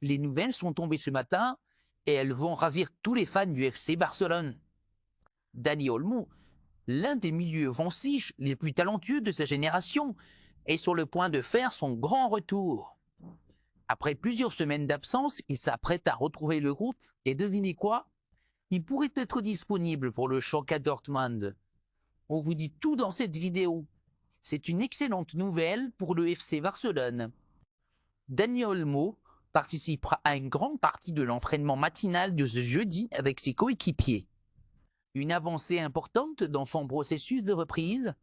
Les nouvelles sont tombées ce matin et elles vont ravir tous les fans du FC Barcelone. Dani Olmo, l'un des milieux offensifs les plus talentueux de sa génération, est sur le point de faire son grand retour. Après plusieurs semaines d'absence, il s'apprête à retrouver le groupe et devinez quoi? Il pourrait être disponible pour le choc à Dortmund. On vous dit tout dans cette vidéo. C'est une excellente nouvelle pour le FC Barcelone. Dani Olmo participera à une grande partie de l'entraînement matinal de ce jeudi avec ses coéquipiers. Une avancée importante dans son processus de reprise,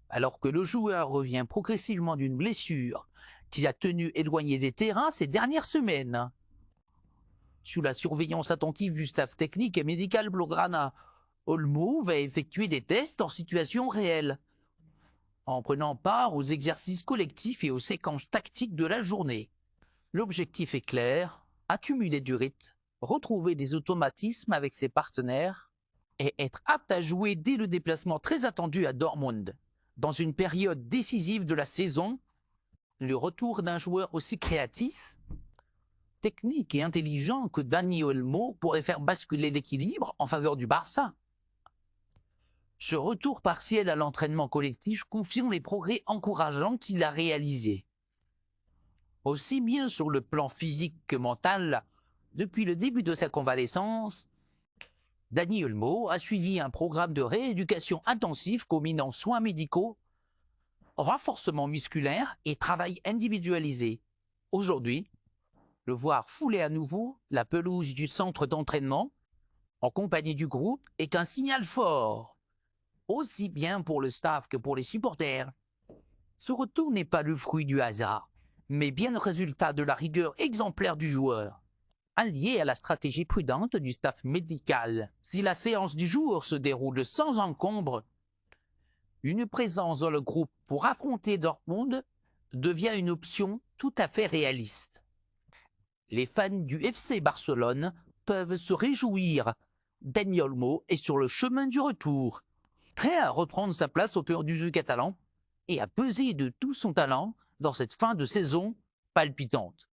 alors que le joueur revient progressivement d'une blessure qui l'a tenu éloigné des terrains ces dernières semaines. Sous la surveillance attentive du staff technique et médical Blaugrana, Olmo va effectuer des tests en situation réelle, en prenant part aux exercices collectifs et aux séquences tactiques de la journée. L'objectif est clair, accumuler du rythme, retrouver des automatismes avec ses partenaires et être apte à jouer dès le déplacement très attendu à Dortmund. Dans une période décisive de la saison, le retour d'un joueur aussi créatif, technique et intelligent que Dani Olmo pourrait faire basculer l'équilibre en faveur du Barça. Ce retour partiel à l'entraînement collectif confirme les progrès encourageants qu'il a réalisés. Aussi bien sur le plan physique que mental, depuis le début de sa convalescence, Dani Olmo a suivi un programme de rééducation intensif combinant soins médicaux, renforcement musculaire et travail individualisé. Aujourd'hui, le voir fouler à nouveau la pelouse du centre d'entraînement, en compagnie du groupe, est un signal fort, aussi bien pour le staff que pour les supporters. Ce retour n'est pas le fruit du hasard, mais bien le résultat de la rigueur exemplaire du joueur, allié à la stratégie prudente du staff médical. Si la séance du jour se déroule sans encombre, une présence dans le groupe pour affronter Dortmund devient une option tout à fait réaliste. Les fans du FC Barcelone peuvent se réjouir. Dani Olmo est sur le chemin du retour, prêt à reprendre sa place au cœur du jeu catalan et à peser de tout son talent dans cette fin de saison palpitante.